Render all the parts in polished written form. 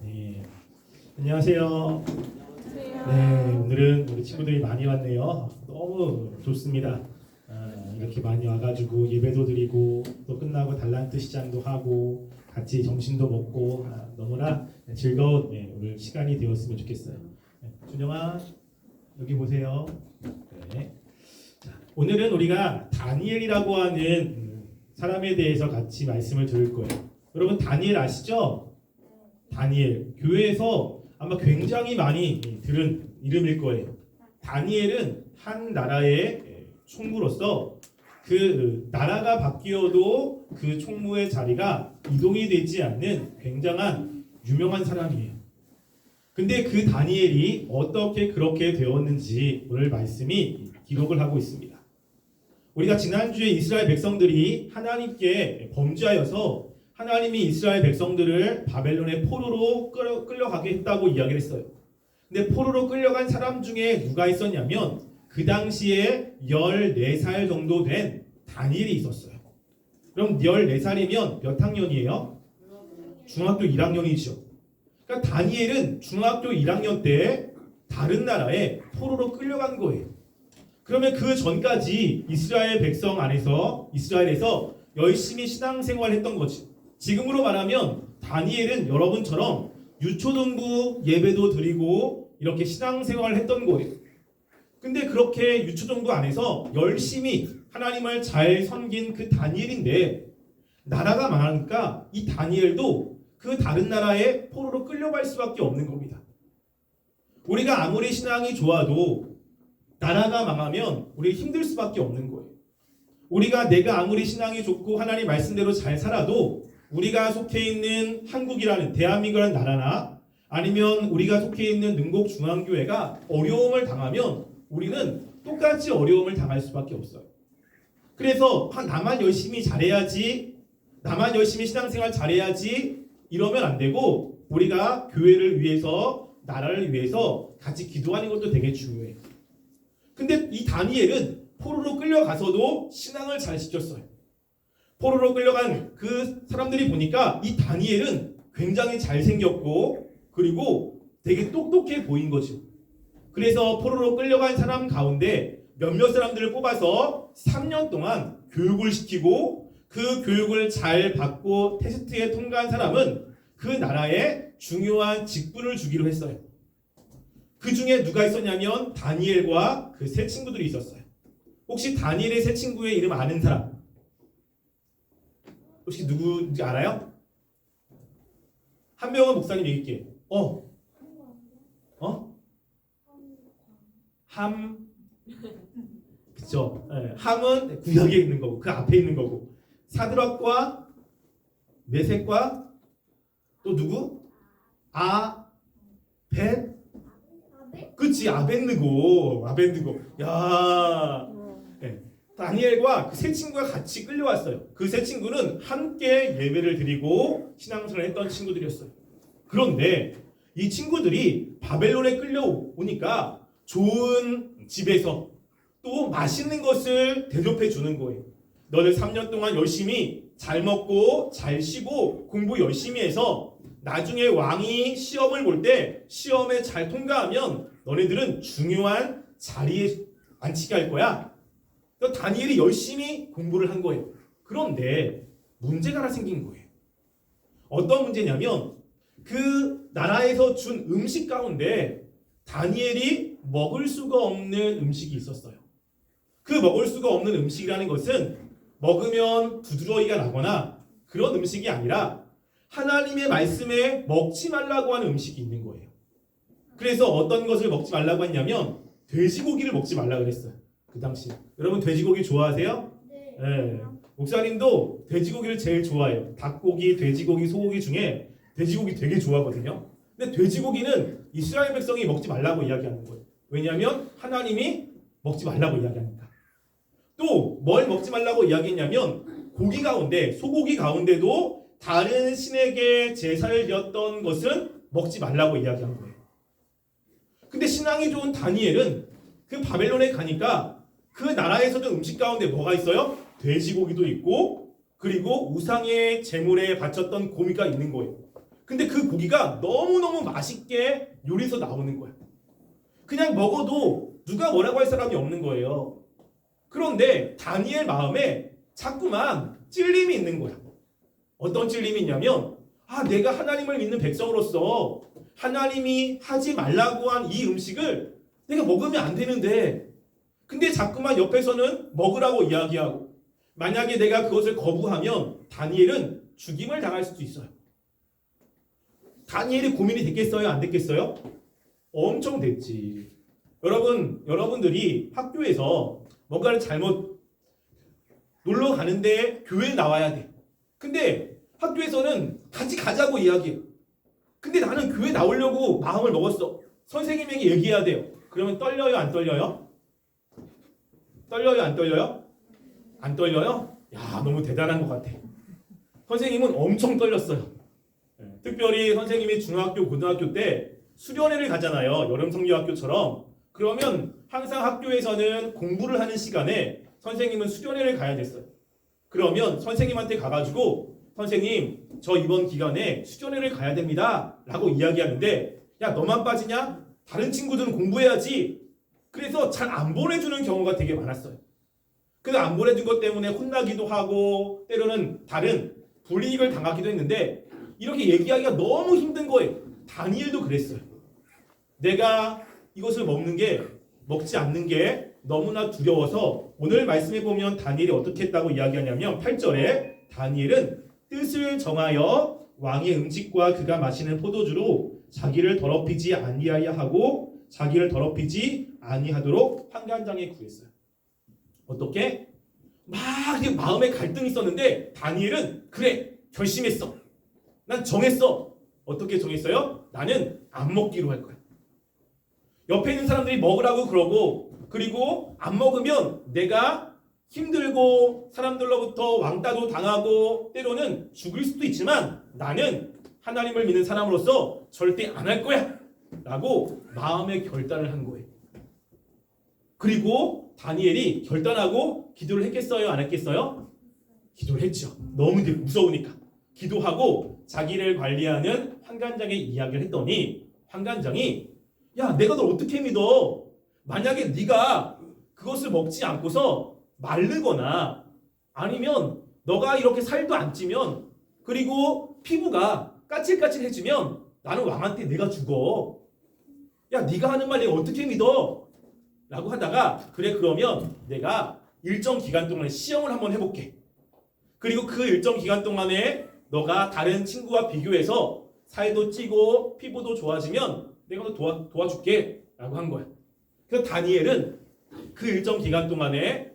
네, 안녕하세요. 안녕하세요. 네, 오늘은 우리 친구들이 많이 왔네요. 너무 좋습니다. 이렇게 많이 와가지고 예배도 드리고 또 끝나고 달란트 시장도 하고 같이 점심도 먹고 너무나 즐거운 오늘 시간이 되었으면 좋겠어요. 준영아, 여기 보세요. 네. 자, 오늘은 우리가 다니엘이라고 하는 사람에 대해서 같이 말씀을 들을 거예요. 여러분 다니엘 아시죠? 다니엘, 교회에서 아마 굉장히 많이 들은 이름일 거예요. 다니엘은 한 나라의 총무로서 그 나라가 바뀌어도 그 총무의 자리가 이동이 되지 않는 굉장한 유명한 사람이에요. 근데 그 다니엘이 어떻게 그렇게 되었는지 오늘 말씀이 기록을 하고 있습니다. 우리가 지난주에 이스라엘 백성들이 하나님께 범죄하여서 하나님이 이스라엘 백성들을 바벨론의 포로로 끌려가게 했다고 이야기를 했어요. 근데 포로로 끌려간 사람 중에 누가 있었냐면 그 당시에 14살 정도 된 다니엘이 있었어요. 그럼 14살이면 몇 학년이에요? 중학교 1학년이죠. 그러니까 다니엘은 중학교 1학년 때 다른 나라에 포로로 끌려간 거예요. 그러면 그 전까지 이스라엘 백성 안에서 이스라엘에서 열심히 신앙생활을 했던 거지. 지금으로 말하면 다니엘은 여러분처럼 유초등부 예배도 드리고 이렇게 신앙생활을 했던 거예요. 근데 그렇게 유초등부 안에서 열심히 하나님을 잘 섬긴 그 다니엘인데 나라가 망하니까 이 다니엘도 그 다른 나라에 포로로 끌려갈 수밖에 없는 겁니다. 우리가 아무리 신앙이 좋아도 나라가 망하면 우리 힘들 수밖에 없는 거예요. 내가 아무리 신앙이 좋고 하나님 말씀대로 잘 살아도 우리가 속해 있는 한국이라는 대한민국이라는 나라나 아니면 우리가 속해 있는 능곡중앙교회가 어려움을 당하면 우리는 똑같이 어려움을 당할 수밖에 없어요. 그래서 나만 열심히 잘해야지, 나만 열심히 신앙생활 잘해야지 이러면 안 되고 우리가 교회를 위해서 나라를 위해서 같이 기도하는 것도 되게 중요해요. 근데 이 다니엘은 포로로 끌려가서도 신앙을 잘 지켰어요. 포로로 끌려간 그 사람들이 보니까 이 다니엘은 굉장히 잘생겼고 그리고 되게 똑똑해 보인 거죠. 그래서 포로로 끌려간 사람 가운데 몇몇 사람들을 뽑아서 3년 동안 교육을 시키고 그 교육을 잘 받고 테스트에 통과한 사람은 그 나라에 중요한 직분을 주기로 했어요. 그 중에 누가 있었냐면 다니엘과 그 세 친구들이 있었어요. 혹시 다니엘의 세 친구의 이름 아는 사람? 혹시 누구인지 알아요? 한명은 목사님 얘기할게. 함. 그쵸? 네. 함은 구역에 있는 거고 그 앞에 있는 거고 사드락과 메섹과 또 누구? 벳. 그치, 아벤느고. 야, 네. 다니엘과 그 세 친구가 같이 끌려왔어요. 그 세 친구는 함께 예배를 드리고 신앙생활을 했던 친구들이었어요. 그런데 이 친구들이 바벨론에 끌려오니까 좋은 집에서 또 맛있는 것을 대접해 주는 거예요. 너들 3년 동안 열심히 잘 먹고 잘 쉬고 공부 열심히 해서 나중에 왕이 시험을 볼 때 시험에 잘 통과하면 너네들은 중요한 자리에 앉히게 할 거야. 그러니까 다니엘이 열심히 공부를 한 거예요. 그런데 문제가 하나 생긴 거예요. 어떤 문제냐면 그 나라에서 준 음식 가운데 다니엘이 먹을 수가 없는 음식이 있었어요. 그 먹을 수가 없는 음식이라는 것은 먹으면 두드러기가 나거나 그런 음식이 아니라 하나님의 말씀에 먹지 말라고 하는 음식이 있는 거예요. 그래서 어떤 것을 먹지 말라고 했냐면 돼지고기를 먹지 말라고 그랬어요. 그 당시. 여러분 돼지고기 좋아하세요? 네. 목사님도 돼지고기를 제일 좋아해요. 닭고기, 돼지고기, 소고기 중에 돼지고기 되게 좋아하거든요. 근데 돼지고기는 이스라엘 백성이 먹지 말라고 이야기하는 거예요. 왜냐하면 하나님이 먹지 말라고 이야기하니까. 또 뭘 먹지 말라고 이야기했냐면 고기 가운데, 소고기 가운데도 다른 신에게 제사를 드렸던 것은 먹지 말라고 이야기한 거예요. 근데 신앙이 좋은 다니엘은 그 바벨론에 가니까 그 나라에서도 음식 가운데 뭐가 있어요? 돼지고기도 있고 그리고 우상의 제물에 바쳤던 고기가 있는 거예요. 근데 그 고기가 너무너무 맛있게 요리해서 나오는 거야. 그냥 먹어도 누가 뭐라고 할 사람이 없는 거예요. 그런데 다니엘 마음에 자꾸만 찔림이 있는 거야. 어떤 찔림이 있냐면 내가 하나님을 믿는 백성으로서 하나님이 하지 말라고 한 이 음식을 내가 먹으면 안 되는데, 근데 자꾸만 옆에서는 먹으라고 이야기하고, 만약에 내가 그것을 거부하면 다니엘은 죽임을 당할 수도 있어요. 다니엘이 고민이 됐겠어요? 안 됐겠어요? 엄청 됐지. 여러분들이 학교에서 뭔가를 잘못 놀러 가는데 교회에 나와야 돼. 근데 학교에서는 같이 가자고 이야기해요. 근데 나는 교회 나오려고 마음을 먹었어. 선생님에게 얘기해야 돼요. 그러면 떨려요? 안 떨려요? 떨려요? 안 떨려요? 안 떨려요? 야, 너무 대단한 것 같아. 선생님은 엄청 떨렸어요. 특별히 선생님이 중학교, 고등학교 때 수련회를 가잖아요. 여름성교학교처럼. 그러면 항상 학교에서는 공부를 하는 시간에 선생님은 수련회를 가야 됐어요. 그러면 선생님한테 가가지고 선생님, 저 이번 기간에 수련회를 가야 됩니다 라고 이야기하는데, 야, 너만 빠지냐? 다른 친구들은 공부해야지. 그래서 잘 안 보내주는 경우가 되게 많았어요. 그래서 안 보내준 것 때문에 혼나기도 하고 때로는 다른 불이익을 당하기도 했는데, 이렇게 얘기하기가 너무 힘든 거예요. 다니엘도 그랬어요. 내가 이것을 먹지 않는 게 너무나 두려워서, 오늘 말씀해 보면 다니엘이 어떻게 했다고 이야기하냐면 8절에 다니엘은 뜻을 정하여 왕의 음식과 그가 마시는 포도주로 자기를 더럽히지 아니하여 하고 자기를 더럽히지 아니하도록 환관장에 구했어요. 어떻게? 막 마음에 갈등이 있었는데 다니엘은 그래, 결심했어. 난 정했어. 어떻게 정했어요? 나는 안 먹기로 할 거야. 옆에 있는 사람들이 먹으라고 그러고, 그리고 안 먹으면 내가 힘들고 사람들로부터 왕따도 당하고 때로는 죽을 수도 있지만 나는 하나님을 믿는 사람으로서 절대 안 할 거야 라고 마음의 결단을 한 거예요. 그리고 다니엘이 결단하고 기도를 했겠어요? 안 했겠어요? 기도를 했죠. 너무 무서우니까. 기도하고 자기를 관리하는 환관장에 이야기를 했더니 환관장이, 야, 내가 널 어떻게 믿어? 만약에 네가 그것을 먹지 않고서 마르거나 아니면 너가 이렇게 살도 안 찌면, 그리고 피부가 까칠까칠해지면 나는 왕한테 내가 죽어. 야, 네가 하는 말 내가 어떻게 믿어? 라고 하다가, 그래, 그러면 내가 일정 기간 동안 시험을 한번 해볼게. 그리고 그 일정 기간 동안에 너가 다른 친구와 비교해서 살도 찌고 피부도 좋아지면 내가 너 도와줄게 라고 한 거야. 그래서 다니엘은 그 일정 기간 동안에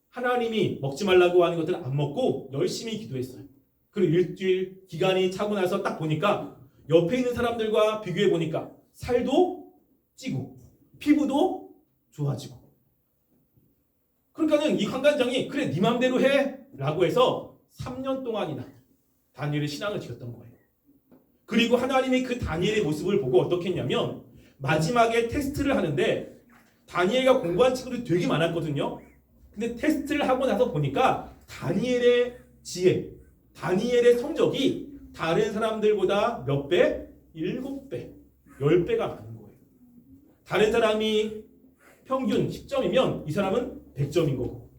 하나님이 먹지 말라고 하는 것들을 안 먹고 열심히 기도했어요. 그리고 일주일 기간이 차고 나서 딱 보니까 옆에 있는 사람들과 비교해 보니까 살도 찌고 피부도 좋아지고. 그러니까는 이 관관장이 그래, 네 맘대로 해 라고 해서 3년 동안이나 다니엘의 신앙을 지켰던 거예요. 그리고 하나님이 그 다니엘의 모습을 보고 어떻게 했냐면 마지막에 테스트를 하는데, 다니엘과 공부한 친구들이 되게 많았거든요. 근데 테스트를 하고 나서 보니까 다니엘의 지혜, 다니엘의 성적이 다른 사람들보다 몇 배? 7배, 10배가 많은 거예요. 다른 사람이 평균 10점이면 이 사람은 100점인 거고.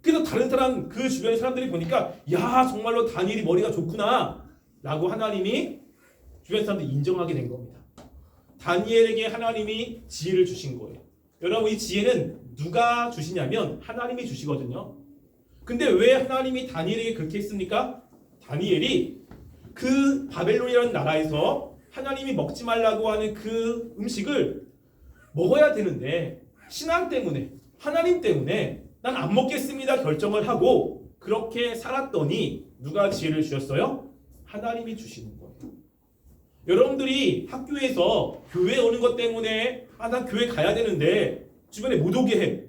그래서 다른 사람, 그 주변의 사람들이 보니까 야, 정말로 다니엘이 머리가 좋구나 라고 하나님이 주변 사람들이 인정하게 된 겁니다. 다니엘에게 하나님이 지혜를 주신 거예요. 여러분, 이 지혜는 누가 주시냐면 하나님이 주시거든요. 근데 왜 하나님이 다니엘에게 그렇게 했습니까? 다니엘이 그 바벨론이라는 나라에서 하나님이 먹지 말라고 하는 그 음식을 먹어야 되는데 신앙 때문에, 하나님 때문에 난 안 먹겠습니다 결정을 하고 그렇게 살았더니 누가 지혜를 주셨어요? 하나님이 주시는 거예요. 여러분들이 학교에서 교회 오는 것 때문에 난 교회 가야 되는데 주변에 못 오게 해.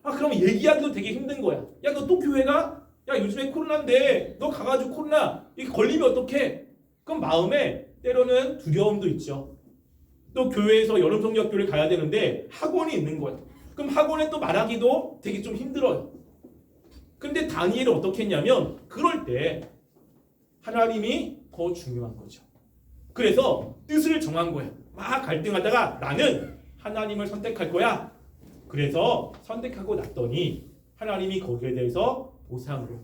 그럼 얘기하기도 되게 힘든 거야. 야, 너 또 교회 가? 야, 요즘에 코로나인데 너 가가지고 코로나 이게 걸리면 어떡해? 그럼 마음에 때로는 두려움도 있죠. 또 교회에서 여름성경학교를 가야 되는데 학원이 있는 거야. 그럼 학원에 또 말하기도 되게 좀 힘들어요. 근데 다니엘은 어떻게 했냐면 그럴 때 하나님이 더 중요한 거죠. 그래서 뜻을 정한 거야. 막 갈등하다가 나는 하나님을 선택할 거야. 그래서 선택하고 났더니 하나님이 거기에 대해서 보상으로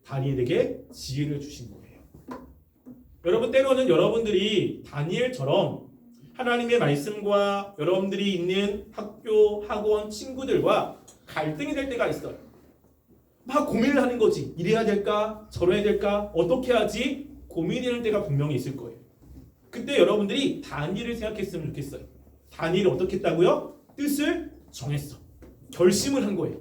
다니엘에게 지혜를 주신 거예요. 여러분, 때로는 여러분들이 다니엘처럼 하나님의 말씀과 여러분들이 있는 학교, 학원, 친구들과 갈등이 될 때가 있어요. 막 고민을 하는 거지. 이래야 될까? 저래야 될까? 어떻게 하지? 고민이 되는 때가 분명히 있을 거예요. 그때 여러분들이 다니엘을 생각했으면 좋겠어요. 다니엘이 어떻게 했다고요? 뜻을 정했어. 결심을 한 거예요.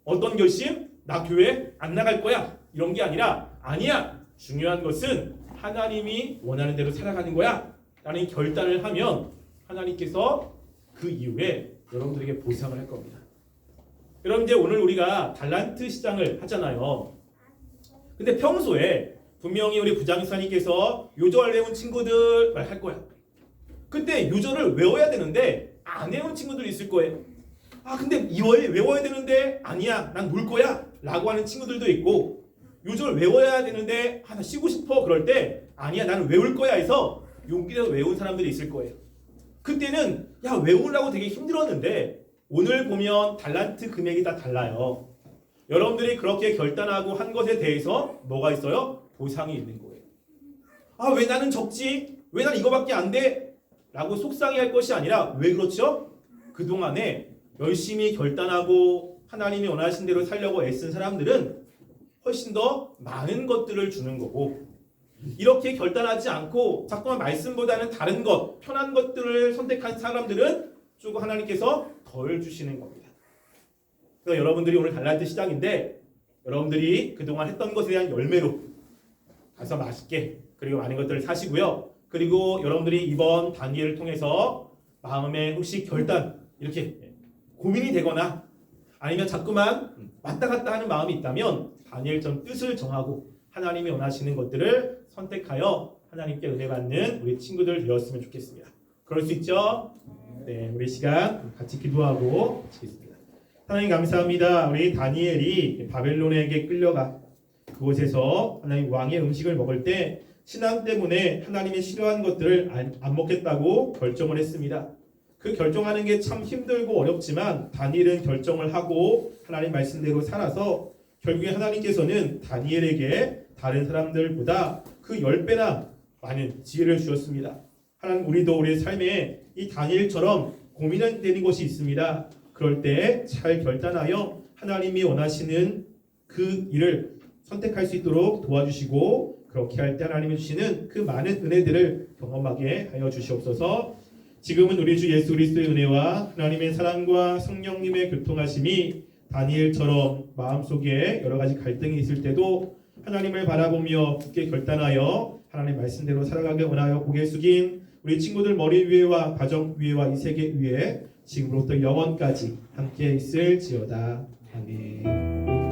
어떤 결심? 나 교회 안 나갈 거야. 이런 게 아니라 아니야. 중요한 것은 하나님이 원하는 대로 살아가는 거야. 라는 결단을 하면 하나님께서 그 이후에 여러분들에게 보상을 할 겁니다. 여러분, 이제 오늘 우리가 달란트 시장을 하잖아요. 근데 평소에 분명히 우리 부장이사님께서 요절 외운 친구들 말 할 거야. 그때 요절을 외워야 되는데 안 외운 친구들이 있을 거예요. 아, 근데 이월 외워야 되는데 아니야, 난 놀 거야 라고 하는 친구들도 있고, 요절 외워야 되는데 나 쉬고 싶어 그럴 때 아니야, 나는 외울 거야 해서 용기 내서 외운 사람들이 있을 거예요. 그때는 야, 외우려고 되게 힘들었는데 오늘 보면 달란트 금액이 다 달라요. 여러분들이 그렇게 결단하고 한 것에 대해서 뭐가 있어요? 보상이 있는 거예요. 아, 왜 나는 적지? 왜 난 이거밖에 안 돼? 라고 속상해할 것이 아니라, 왜 그렇죠? 그동안에 열심히 결단하고 하나님이 원하신 대로 살려고 애쓴 사람들은 훨씬 더 많은 것들을 주는 거고, 이렇게 결단하지 않고 자꾸만 말씀보다는 다른 것, 편한 것들을 선택한 사람들은 조금 하나님께서 덜 주시는 겁니다. 그래서 여러분들이 오늘 달란트 시장인데, 여러분들이 그동안 했던 것에 대한 열매로 가서 맛있게, 그리고 많은 것들을 사시고요. 그리고 여러분들이 이번 단기를 통해서 마음에 혹시 결단, 이렇게 고민이 되거나 아니면 자꾸만 왔다 갔다 하는 마음이 있다면 다니엘처럼 뜻을 정하고 하나님이 원하시는 것들을 선택하여 하나님께 은혜 받는 우리 친구들 되었으면 좋겠습니다. 그럴 수 있죠? 네, 우리 시간 같이 기도하고 마치겠습니다. 하나님 감사합니다. 우리 다니엘이 바벨론에게 끌려가 그곳에서 하나님 왕의 음식을 먹을 때 신앙 때문에 하나님이 싫어하는 것들을 안 먹겠다고 결정을 했습니다. 그 결정하는 게 참 힘들고 어렵지만 다니엘은 결정을 하고 하나님 말씀대로 살아서 결국에 하나님께서는 다니엘에게 다른 사람들보다 그 10배나 많은 지혜를 주셨습니다. 하나님, 우리도 우리의 삶에 이 다니엘처럼 고민되는 것이 있습니다. 그럴 때 잘 결단하여 하나님이 원하시는 그 일을 선택할 수 있도록 도와주시고, 그렇게 할 때 하나님이 주시는 그 많은 은혜들을 경험하게 하여 주시옵소서. 지금은 우리 주 예수 그리스도의 은혜와 하나님의 사랑과 성령님의 교통하심이 다니엘처럼 마음속에 여러 가지 갈등이 있을 때도 하나님을 바라보며 굳게 결단하여 하나님 말씀대로 살아가게 원하여 고개 숙인 우리 친구들 머리 위에와 가정 위에와 이 세계 위에 지금부터 영원까지 함께 있을지어다. 아멘.